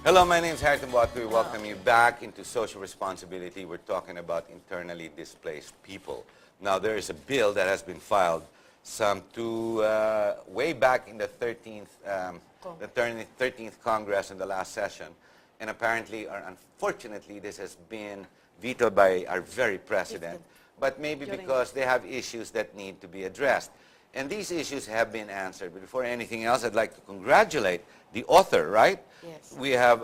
Hello, my name is Harrison Boat. We welcome you back into social responsibility. We're talking about internally displaced people. Now, there is a bill that has been filed way back in the 13th Congress in the last session. And apparently, or unfortunately, this has been vetoed by our very president. But maybe because they have issues that need to be addressed. And these issues have been answered. But before anything else, I'd like to congratulate the author, right? Yes. We have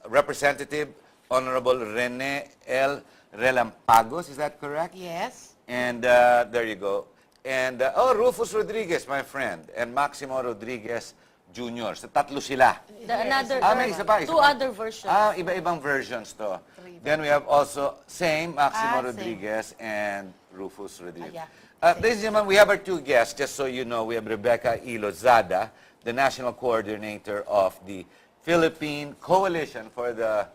Representative Honorable Rene L. Relampagos, is that correct? Yes. And there you go. And, Rufus Rodriguez, my friend, and Maximo Rodriguez Jr. So, tatlo sila. May isa pa, isa Two pa. other versions. Iba-ibang versions to. Then we have also Maximo Rodriguez and Rufus Rodriguez. Ladies and gentlemen, we have our two guests, just so you know. We have Rebecca E. Lozada, the National Coordinator of the Philippine Coalition for the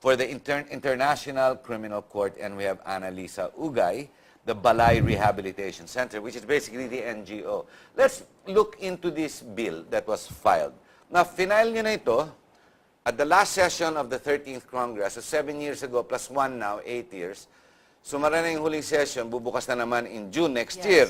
International Criminal Court, and we have Annalisa Ugay, the Balay Rehabilitation Center, which is basically the NGO. Let's look into this bill that was filed. Now, final nyo na ito at the last session of the 13th Congress, so 7 years ago, plus 1 now, 8 years. Sumara na yung huling session, bubukas na naman in June next year.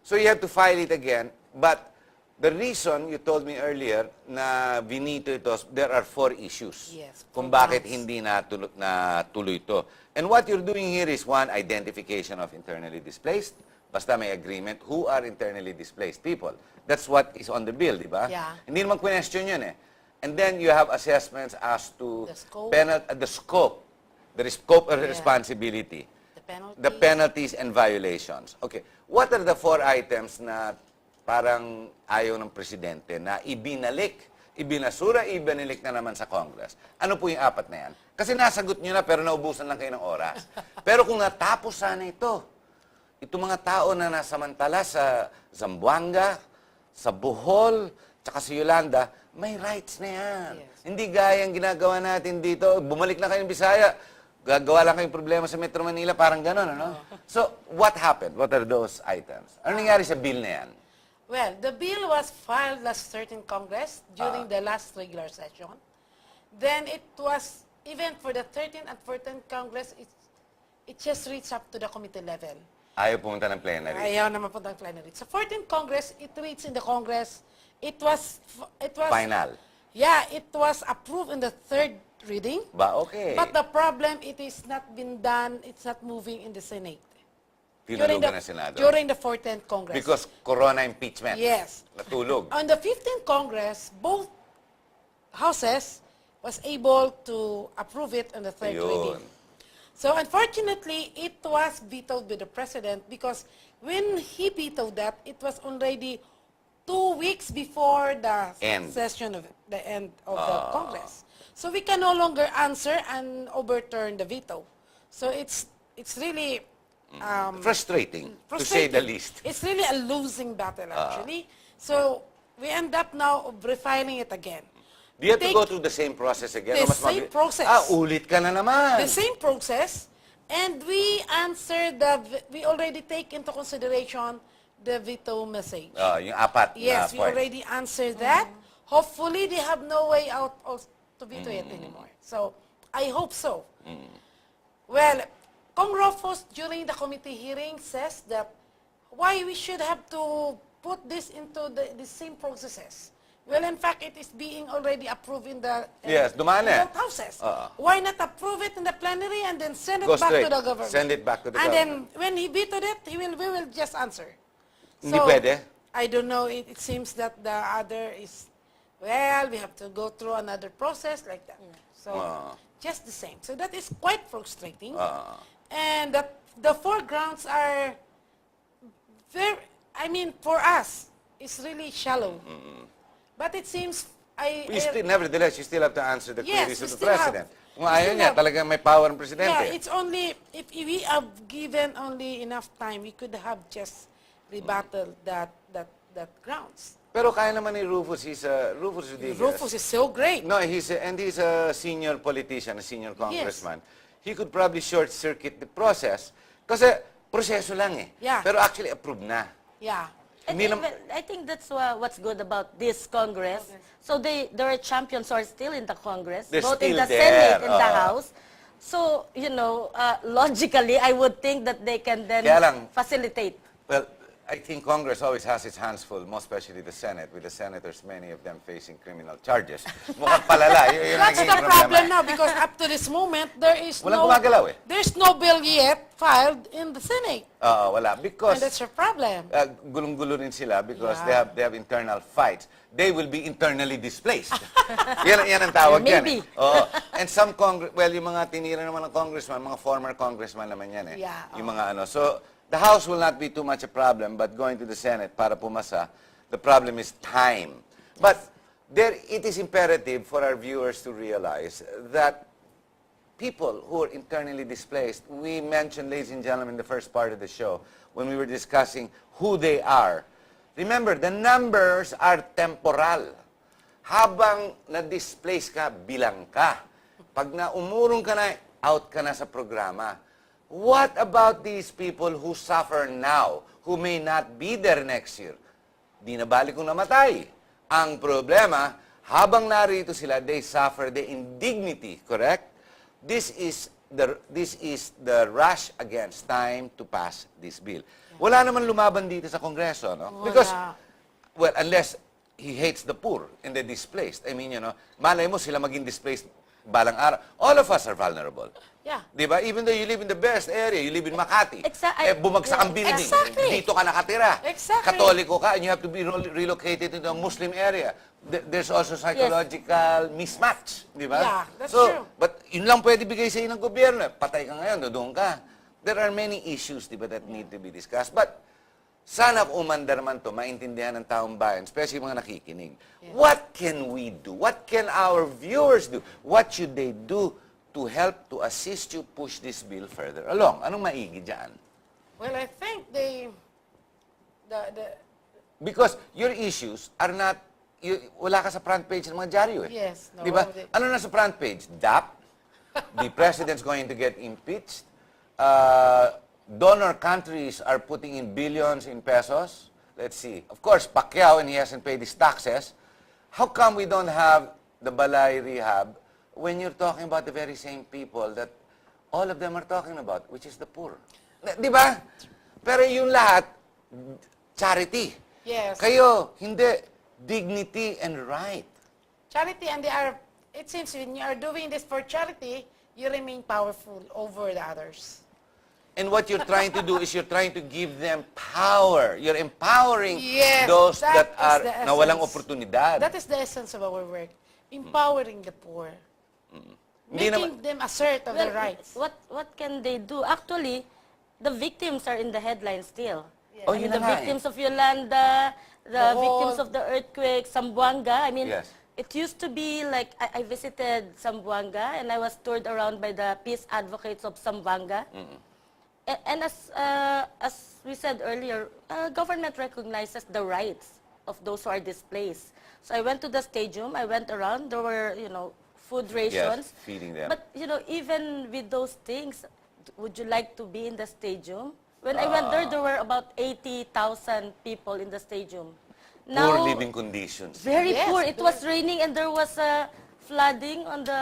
So you have to file it again. But the reason, you told me earlier, na binito ito, there are 4 issues. Yes, kung bakit hindi natuloy ito. And what you're doing here is, one, identification of internally displaced. Basta may agreement, who are internally displaced people. That's what is on the bill, di ba? Yeah. Hindi naman question yun eh. And then you have assessments as to the scope of responsibility. The penalties and violations. Okay. What are the 4 items na parang ayaw ng presidente na ibinasura, ibinilik na naman sa Congress? Ano po yung 4 na yan? Kasi nasagot nyo na pero naubusan lang kayo ng oras. Pero kung natapos sana ito mga tao na nasamantala sa Zamboanga, sa Bohol, tsaka sa Yolanda, may rights na yan. Yes. Hindi gayang ginagawa natin dito. Bumalik na kayong Bisaya, gagawa lang kayong problema sa Metro Manila, parang gano'n, ano? So, what happened? What are those items? Ano nangyari sa bill na yan? Well, the bill was filed last 13th Congress during the last regular session. Then it was, even for the 13th and 14th Congress, it just reached up to the committee level. Ayaw pumunta ng plenary. Ayaw naman punta ng plenary. Sa 14th Congress, it reached in the Congress. It was Final. Yeah, it was approved in the 3rd reading. Okay. But the problem, it is not been done, it's not moving in the Senate. Tinulugan na Senado. During the 14th Congress. Because Corona impeachment. Yes. Natulog. On the 15th Congress, both houses was able to approve it on the 3rd reading. So unfortunately, it was vetoed by the President because when he vetoed that, it was already 2 weeks before the session of the end of the Congress. So we can no longer answer and overturn the veto. So it's really frustrating, to say the least. It's really a losing battle, actually. So we end up now refiling it again. Do you have to go through the same process again? The same process. Ulit ka na naman. The same process. And we already take into consideration the veto message. Yung 4 Yes, we point. already answered that. Hopefully, they have no way out to veto it anymore. So, I hope so. Well, Kong Rufus, during the committee hearing, says that why we should have to put this into the same processes. Well, in fact, it is being already approved in the both houses. Why not approve it in the plenary and then send it back to the government? Send it back to the government. government. And then, when he vetoed it, we will just answer. Hindi pwede? I don't know. It seems that the other is, well, we have to go through another process like that. So, just the same. So, that is quite frustrating. And the 4 grounds are very, for us, it's really shallow. But it seems, nevertheless, you still have to answer the queries of the President. Kung ayaw niya, talagang may power ang Presidente. Yeah, it's only, if we have given only enough time, we could have just rebutted that grounds. Pero kaya naman ni Rufus, Rufus Rodriguez. Rufus is so great. No, he's a senior politician, a senior congressman. He could probably short-circuit the process. Kasi proseso lang eh. Yeah. Pero actually approved na. Yeah. I think that's what's good about this Congress. So there are champions who are still in the Congress, They're both in still the there, Senate and the House. So, logically, I would think that they can then Kaya lang, facilitate. well, I think Congress always has its hands full, most especially the Senate, with the senators, many of them facing criminal charges. Mukhang palala. Yun ang That's naging the problem now because up to this moment, there is Walang gumagalaw eh. there's no bill yet filed in the Senate. Wala. Because And that's your problem. gulong-gulo rin sila because Yeah. they have internal fights. They will be internally displaced. yan ang tawag yan. Maybe. Oo. And some yung mga tinira naman ng congressman, mga former congressman naman yan eh. Yeah, Yung mga ano. So, the House will not be too much a problem, but going to the Senate para pumasa, the problem is time. But it is imperative for our viewers to realize that people who are internally displaced, we mentioned, ladies and gentlemen, in the first part of the show, when we were discussing who they are. Remember, the numbers are temporal. Habang na-displace ka, bilang ka. Pag naumurong ka na, out ka na sa programa. What about these people who suffer now, who may not be there next year? Di na balik kung namatay. Ang problema, habang narito sila, they suffer the indignity, correct? This is the rush against time to pass this bill. Wala naman lumaban dito sa Kongreso, no? Because, well, unless he hates the poor and the displaced. I mean, malay mo sila maging displaced balang araw. All of us are vulnerable. Yeah. Di ba? Even though you live in the best area, you live in Makati. Bumagsak ang building. Exactly. Dito ka nakatira. Exactly. Katoliko ka and you have to be relocated to a Muslim area. There's also psychological mismatch. Di ba? Yeah, that's so, true. But yun lang pwede bigay sa iyo ng gobyerno. Patay ka ngayon, doon ka. There are many issues, di ba, that need to be discussed. But sana kung umandar man to, maintindihan ng taong bayan, especially mga nakikinig. Yeah. What can we do? What can our viewers do? What should they do to help, to assist you push this bill further along? Anong maigi dyan? Well, I think Because your issues are not, wala ka sa front page ng mga dyaryo eh. Yes. No, Di ba? Ano na sa front page? DAP, the president's going to get impeached, donor countries are putting in billions in pesos. Let's see. Of course, Pacquiao, and he hasn't paid his taxes. How come we don't have the Balay Rehab when you're talking about the very same people that all of them are talking about, which is the poor? Di ba? Pero yung lahat, charity. Yes. Kayo, hindi. Dignity and right. Charity, and it seems when you are doing this for charity, you remain powerful over the others. And what you're trying to do is you're trying to give them power. You're empowering Yes, those that is are the essence. nawalang oportunidad. That is the essence of our work. Empowering the poor. Making them assert of their rights. What can they do? Actually, the victims are in the headlines still. Yes. Oh, I yun mean, na the nga victims of Yolanda, the victims of the earthquake, Zamboanga. I mean, Yes. it used to be like I visited Zamboanga and I was toured around by the peace advocates of Zamboanga. And as we said earlier, government recognizes the rights of those who are displaced. So I went to the stadium. I went around. There were, food rations. Yes, feeding them. But, even with those things, would you like to be in the stadium? When I went there were about 80,000 people in the stadium. Poor living conditions. Very Yes, poor. It was raining and there was flooding on the,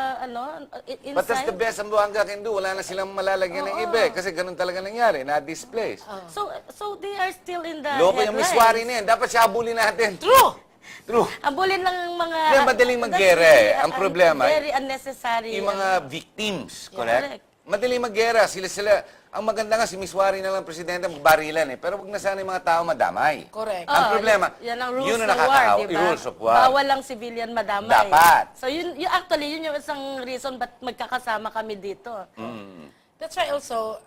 inside. But that's the best Zamboanga can do. Wala na silang malalagyan ng iba eh. Kasi ganun talaga nangyari. Na-displaced. So they are still in the Loko yung headlines. miswari na yan. Dapat siya habulin natin. True. Habulin lang ng mga... Yan, madaling that's maggera really eh. Ang problema, very unnecessary. yung mga victims, correct? correct. Madaling maggera. Sila. Ang maganda nga, si Miswari na lang presidente, magbarilan eh. Pero wag na sana yung mga tao madamay. Correct. Ang problema, yan ang rules yun ang ng war, nakakaawa. diba? Rules of war. Bawal lang civilian madamay. Dapat. So yun actually, yun yung isang reason ba't magkakasama kami dito. That's why also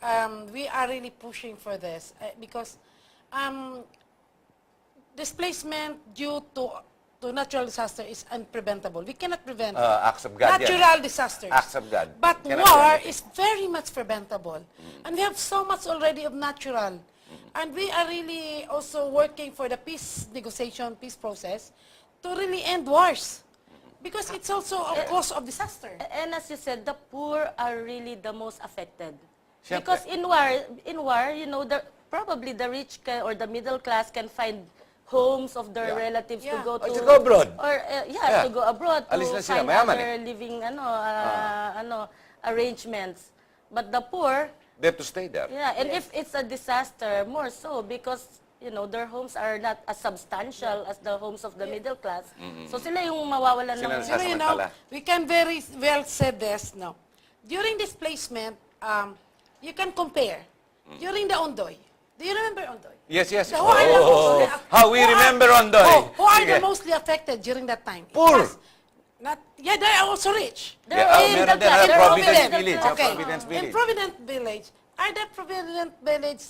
we are really pushing for this because displacement due to natural disaster is unpreventable. We cannot prevent Acts of God. natural disasters. Acts of God. But Cannot war prevent it. is very much preventable. And we have so much already of natural. And we are really also working for the peace negotiation, peace process to really end wars. Because it's also a cause of disaster. And as you said, the poor are really the most affected. Siyempre. Because in war, probably the rich or the middle class can find homes of their Yeah. relatives to Yeah. go Oh, to... to go abroad. Or, Yeah. to go abroad to Alis na sila, find mayaman other living, arrangements. But the poor, They have to stay there. yeah, and if it's a disaster, more so, because, their homes are not as substantial as the homes of the middle class. So sila yung mawawalan Sila ng... ang You know, we can very well say this, no. During displacement, you can compare. During the Ondoy, do you remember Ondoy? Yes, yes. Who are the mostly, How we remember Ondoy. who are the Sige. mostly affected during that time? It Poor. was they are also rich. They're Yeah, in meron the din, class. They're Providence in the Village. class. Okay. Providence In Village. Providence Village, are the Providence Village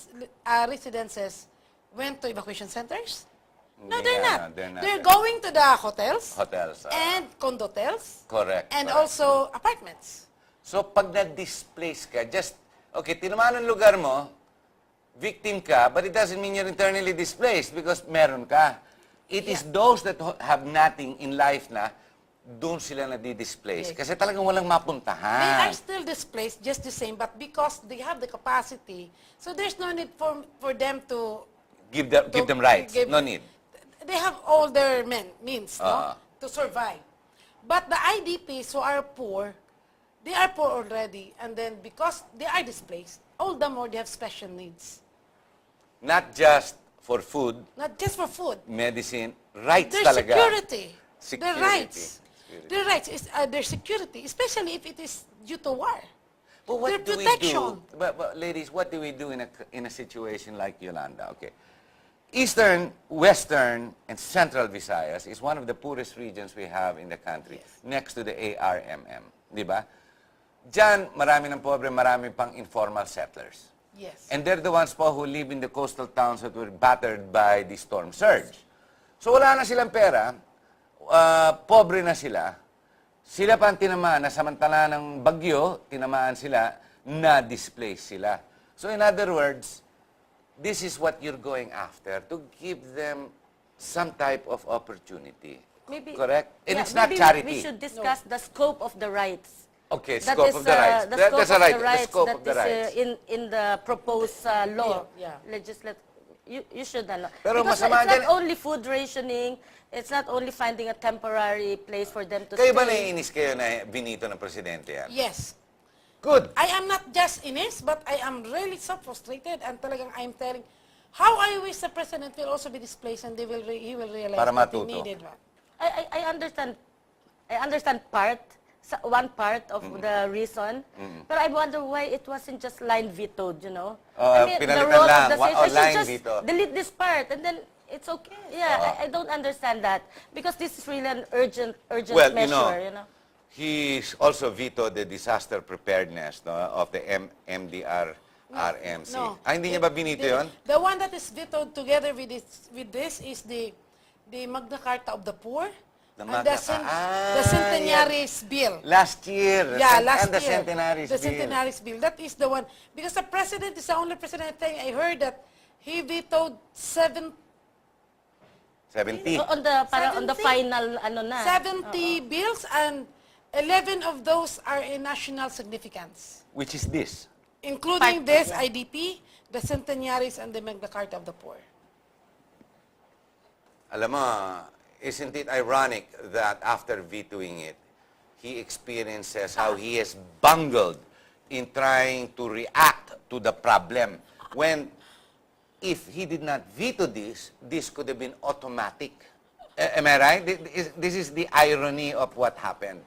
residences went to evacuation centers? No, Hindi they're nga, not. no, they're not. They're going to the hotels Hotels. and condotels Correct. and correct. also apartments. So, pag na-displace ka, okay, tinamaan ang lugar mo, victim ka, but it doesn't mean you're internally displaced because meron ka. It is those that have nothing in life na doon sila nadi-displace. Yes. Kasi talagang walang They mapuntahan. are still displaced just the same, but because they have the capacity, so there's no need for them to Give them rights. give- No need. They have all their means Ah. to survive. But the IDPs who are poor, they are poor already, and then because they are displaced, all the more they have special needs. Not just for food, Not just for food. medicine, rights Their talaga. security. Security. Their rights. Security. Their rights is their security, especially if it is due to war. But what Their do we protection. do? But ladies, what do we do in a situation like Yolanda? Okay. Eastern, Western, and Central Visayas is one of the poorest regions we have in the country, next to the ARMM. Di ba? Diyan, marami ng pobre, marami pang informal settlers. Yes. And they're the ones po who live in the coastal towns that were battered by the storm surge. So wala na silang pera, pobre na sila, sila pa ang tinamaan na samantala ng bagyo, tinamaan sila, na-displace sila. So in other words, this is what you're going after, to give them some type of opportunity. Maybe, Correct? And yeah, it's not maybe charity. we should discuss the scope of the rights. Okay, That scope is, of the rights. the That's scope a of right. the The rights scope that of the is, rights. in the proposed law. Yeah. You should know. Pero Because masama it's not dyan- only food rationing, it's not only finding a temporary place for them to Kayo ba stay. naiinis kayo na binito ng presidente yan? Yes. Good. I am not just inis, but I am really so frustrated and talagang I'm telling how I wish the president will also be displaced and he will realize Para that he matuto. needed one. I understand one part of the reason, but I wonder why it wasn't just line vetoed, Pinalitan role lang. of the state, they should Line just veto. delete this part and then it's okay. Yeah, I don't understand that because this is really an urgent Well, measure, He's also vetoed the disaster preparedness of the MDR-RMC. No. Hindi niya ba binito yun? The one that is vetoed together with this is the Magna Carta of the Poor The and Magna the Centenary's Bill. Last year. Yeah, last and the year. Centenary's The Bill. Centenary's Bill. That is the one. Because the president is the only president thing. I heard that he vetoed 70. On the 70? final 70 bills and 11 of those are in national significance, Which is this. including this IDP, the Centenaries, and the Magna Carta of the Poor. Alam mo, isn't it ironic that after vetoing it, he experiences how he has bungled in trying to react to the problem when if he did not veto this could have been automatic. Am I right? This is the irony of what happened.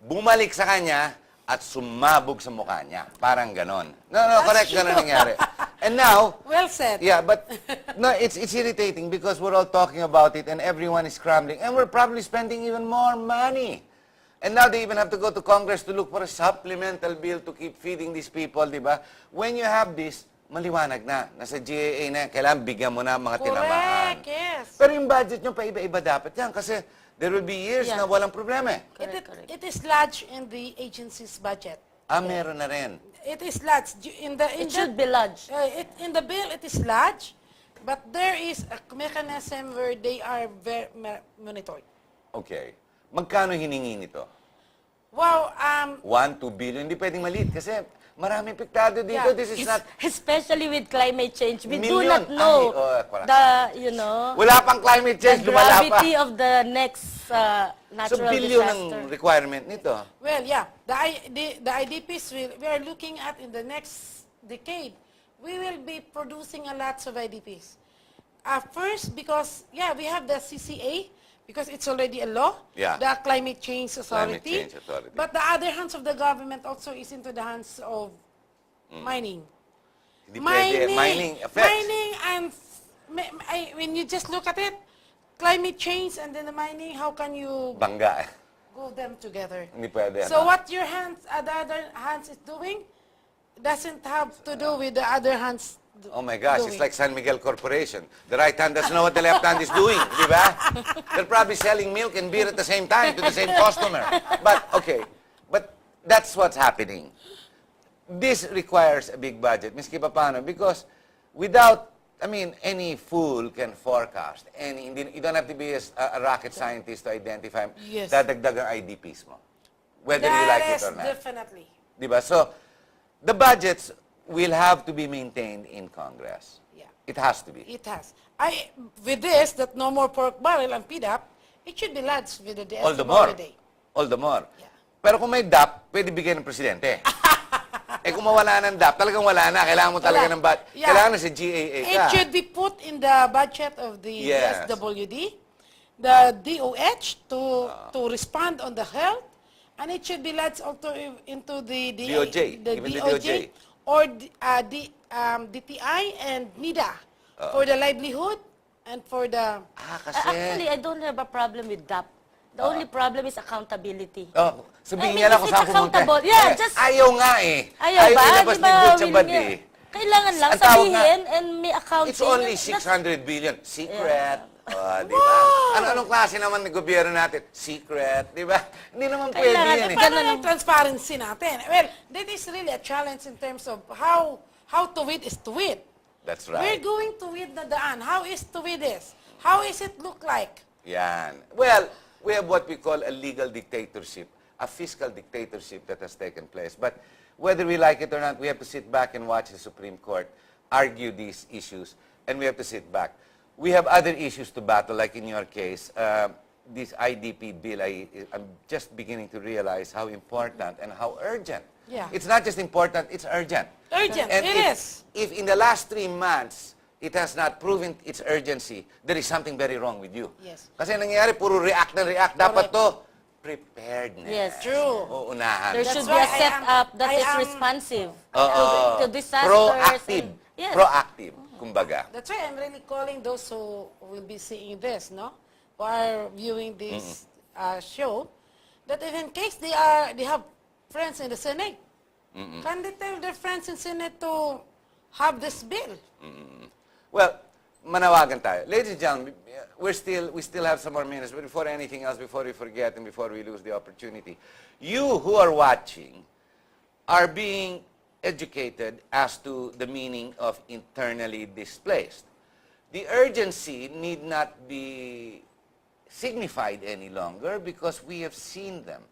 Bumalik sa kanya at sumabog sa mukha niya. Parang ganon. No, correct. Ganon nangyari. And now, Well said. yeah, but no, it's irritating because we're all talking about it and everyone is scrambling and we're probably spending even more money. And now they even have to go to Congress to look for a supplemental bill to keep feeding these people, di ba? When you have this, maliwanag na. Nasa GAA na, kailangan bigyan mo na ang mga tinamaan. Correct, yes. Pero yung budget nyo, paiba-iba dapat yan. Kasi there will be years Yeah. na walang problema eh. Correct. It is lodged in the agency's budget. Meron na rin. It is lodged It should be lodged. in the bill. It is lodged, but there is a mechanism where they are monitored. Okay. Magkano hiningi nito? Wow. 1, 2 billion. Hindi pwedeng maliit kasi Maraming piktado dito. Yeah. This is not... Especially with climate change, we do Million. not know Ay, the, you know, wala pang climate the change, lumala pa. gravity of the next So, natural billion disaster. ang requirement nito. Well, yeah, the IDPs we are looking at in the next decade. We will be producing a lots of IDPs. First, because we have the CCA because it's already a law. Yeah. The Climate Change Authority. Climate Change Authority. But the other hands of the government also is into the hands of mining. Hindi pwede. Mining affects. Mining and when you just look at it, climate change and then the mining, how can you Bangga. go them together? Hindi pwede. So what your hands, the other hands is doing doesn't have to do with the other hands. Oh my gosh, doing. it's like San Miguel Corporation. The right hand doesn't know what the left hand is doing, di ba? They're probably selling milk and beer at the same time to the same customer. But, okay, but that's what's happening. This requires a big budget, miski pa paano, because without, I mean, any fool can forecast. You don't have to be a rocket scientist to identify Yes. dadagdag ang IDPs mo. Whether you like it or not. Definitely. Di ba? So, the budgets will have to be maintained in Congress. Yeah. It has to be. It has. With this, that no more pork barrel and PDAP, it should be lodged with the All the more. holiday. All the more. Yeah. Pero kung may DAP, pwede bigyan ng presidente. Kung mawala ng DAP, talagang wala na. Kailangan mo talaga Wala. ng budget. Yeah. Kailangan na si GAA ka. It should be put in the budget of the Yes. SWD, the DOH to respond on the health, and it should be lodged also into the DOJ, the even the DOJ, DOJ. or DTI and NIDA for the livelihood and for the... Kasi... Actually, I don't have a problem with that. The only problem is accountability. Oh, sabihin I mean, niya lang if kung it's saan pumunta. accountable, yeah, just- Ayaw nga eh. Ayaw ba? ilabas Di ni ba, Butch willing Abad niya? eh. Kailangan lang Ang tawag sabihin and may accounting. It's only That's- 600 billion. Secret. Di ba? Anong klase naman ng gobyerno natin? Secret. Di ba? Hindi naman pwede Kailangan yan eh. Paano yung transparency natin? Well, that is really a challenge in terms of how to win is to win. That's We're right. going to win na daan. How is to win this? How is it look like? Yan. Well, we have what we call a legal dictatorship, a fiscal dictatorship that has taken place. But whether we like it or not, we have to sit back and watch the Supreme Court argue these issues, and we have to sit back. We have other issues to battle, like in your case, this IDP bill. I'm just beginning to realize how important and how urgent. Yeah. It's not just important, it's urgent. Urgent, And it is. if in the last 3 months, it has not proven its urgency, there is something very wrong with you. Yes. Kasi nangyayari, puro react na react. Dapat to, preparedness. Yes. True. Uunahan. There That's should be why a setup that I is am- responsive Oo. to disasters. Proactive. and- Yes. Proactive, kumbaga. That's why I'm really calling those who will be seeing this, no? Who are viewing this show, that if in case they have friends in the Senate, can they tell their friends in Senate to have this bill? Well, manawagan tayo. Ladies and gentlemen, we still have some more minutes, but before anything else, before we forget and before we lose the opportunity, you who are watching are being educated as to the meaning of internally displaced. The urgency need not be signified any longer because we have seen them.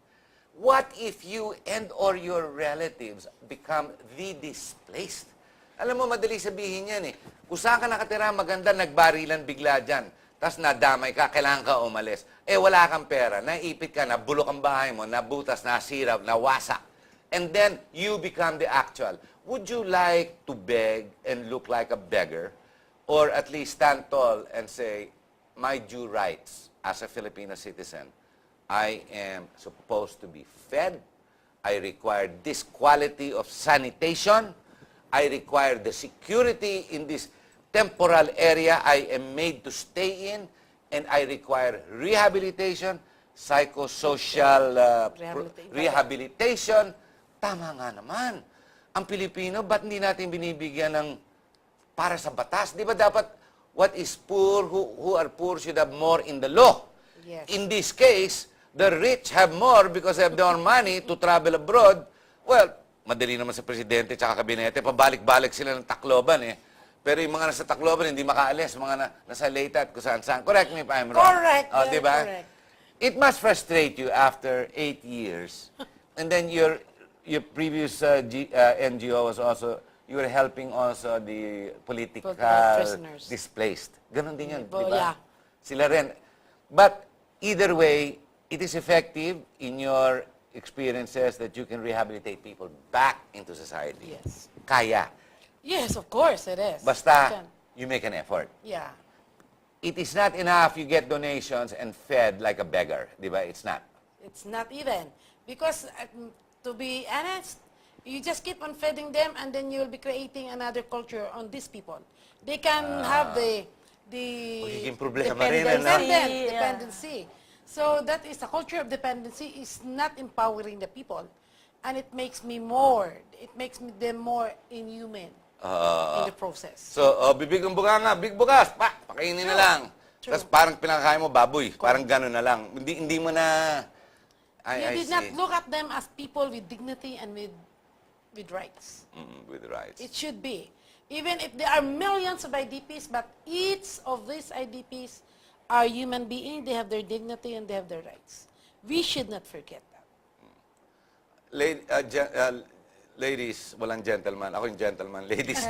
What if you and or your relatives become the displaced? Alam mo, madali sabihin yan eh. Kung saan ka nakatira, maganda, nagbarilan bigla dyan. Tapos nadamay ka, kailangan ka umalis. Wala kang pera, naipit ka, nabulok ang bahay mo, nabutas, nasira, nawasak. And then, you become the actual. Would you like to beg and look like a beggar? Or at least stand tall and say, my due rights as a Filipino citizen, I am supposed to be fed. I require this quality of sanitation. I require the security in this temporal area I am made to stay in. And I require rehabilitation, psychosocial rehabilitation. Tama nga naman. Ang Pilipino, ba't hindi natin binibigyan ng para sa batas? Di ba dapat what is poor, who are poor should have more in the law? Yes. In this case, the rich have more because they have more money to travel abroad. Well, madali naman sa presidente at kabinete, pabalik-balik sila ng Tacloban eh. Pero yung mga nasa Tacloban, hindi makaalis. Mga nasa Leyte at kung saan-saan. Correct me if I'm wrong. Correct. Di ba? Correct. It must frustrate you after 8 years. And then you're your previous NGO was also, you were helping also the political prisoners. displaced. Ganon din yan, Well, di ba? yeah. Sila rin. But either way, it is effective in your experiences that you can rehabilitate people back into society. Yes. Kaya. Yes, of course it is. Basta, Can- you make an effort. Yeah. It is not enough you get donations and fed like a beggar. Di ba? It's not. It's not even. Because, to be honest, you just keep on feeding them and then you'll be creating another culture on these people. They can have the Magiging problema rin, ano? dependency. So that is, the culture of dependency is not empowering the people. And it makes them more inhuman in the process. So, bibig ang bunganga, big bukas, pakainin na True. lang. True. Tapos parang pinakakain mo baboy. Parang gano'n na lang. Hindi mo na... You I did see. not look at them as people with dignity and with rights. With rights. It should be. Even if there are millions of IDPs, but each of these IDPs are human beings, they have their dignity and they have their rights. We should not forget that. Ladies, walang gentleman. Ako yung gentleman. Ladies,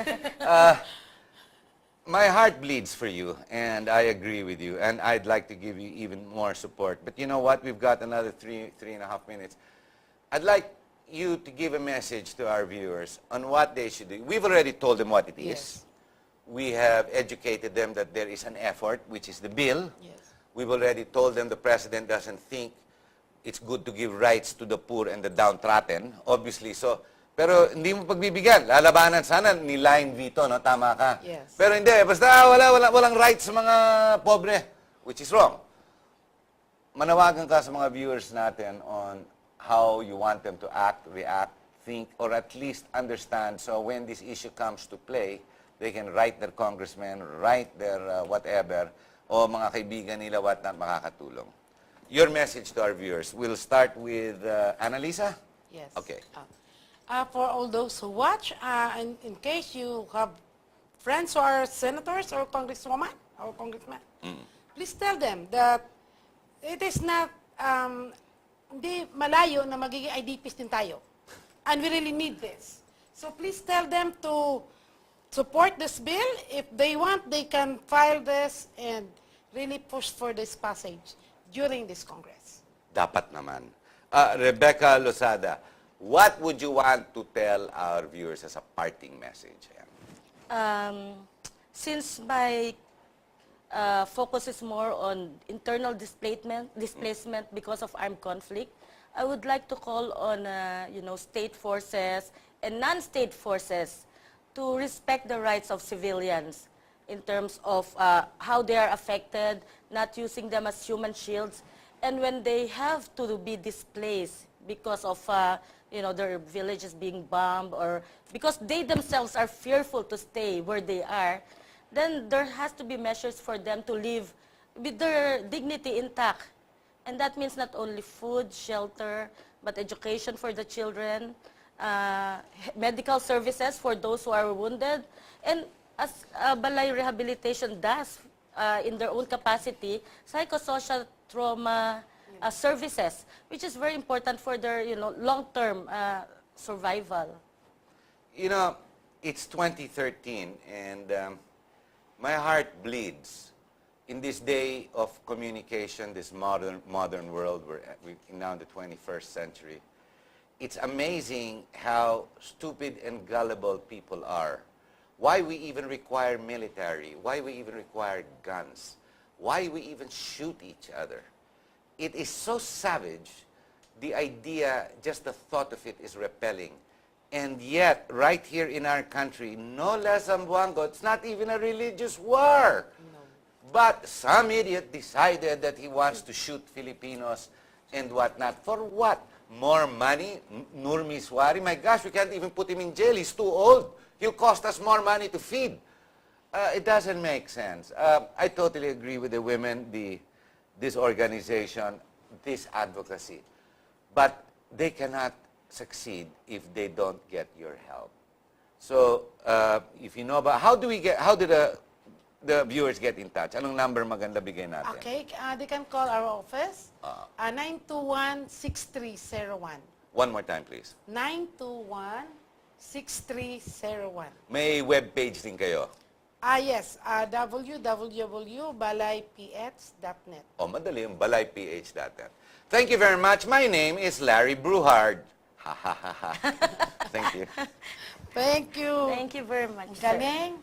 my heart bleeds for you, and I agree with you, and I'd like to give you even more support. But you know what? We've got another three and a half minutes. I'd like you to give a message to our viewers on what they should do. We've already told them what it is. Yes. We have educated them that there is an effort, which is the bill. Yes. We've already told them the president doesn't think it's good to give rights to the poor and the downtrodden, obviously. So, pero hindi mo pagbibigyan. Lalabanan sana ni line veto, no? Tama ka. Yes. Pero hindi. Basta walang rights sa mga pobre, which is wrong. Manawagan ka sa mga viewers natin on how you want them to act, react, think, or at least understand. So when this issue comes to play, they can write their congressman, write their whatever, o mga kaibigan nila whatnot makakatulong. Your message to our viewers. We'll start with Annalisa. Yes. Okay. For all those who watch, in case you have friends who are senators or congresswoman or congressman, please tell them that it is not, hindi malayo na magiging IDPs din tayo. And we really need this. So please tell them to support this bill. If they want, they can file this and really push for this passage during this Congress. Dapat naman. Rebecca Losada, what would you want to tell our viewers as a parting message? Since my focus is more on internal displacement because of armed conflict, I would like to call on state forces and non-state forces to respect the rights of civilians in terms of how they are affected, not using them as human shields, and when they have to be displaced because of their villages being bombed or because they themselves are fearful to stay where they are, then there has to be measures for them to live with their dignity intact. And that means not only food, shelter, but education for the children, medical services for those who are wounded, and as Balay Rehabilitation does in their own capacity, psychosocial trauma services, which is very important for their long-term survival. You know, it's 2013, and my heart bleeds. In this day of communication, this modern world, we're now in the 21st century, it's amazing how stupid and gullible people are. Why we even require military? Why we even require guns? Why we even shoot each other? It is so savage. The idea, just the thought of it is repelling. And yet, right here in our country, no less Zamboanga, it's not even a religious war. But some idiot decided that he wants to shoot Filipinos and whatnot. For what? More money? Nur Miswari? My gosh, we can't even put him in jail. He's too old. He'll cost us more money to feed. It doesn't make sense. I totally agree with the women, this organization, this advocacy. But they cannot succeed if they don't get your help. So, if you know about, how do the viewers get in touch? Anong number maganda bigay natin? Okay, they can call our office, 921-6301. One more time, please. 921-6301. May webpage din kayo. Yes, www.balayph.net. Madali yung balayph.net. Thank you very much. My name is Larry Bruhard. Ha ha ha ha. Thank you. Thank you. Thank you very much, sir. Galing.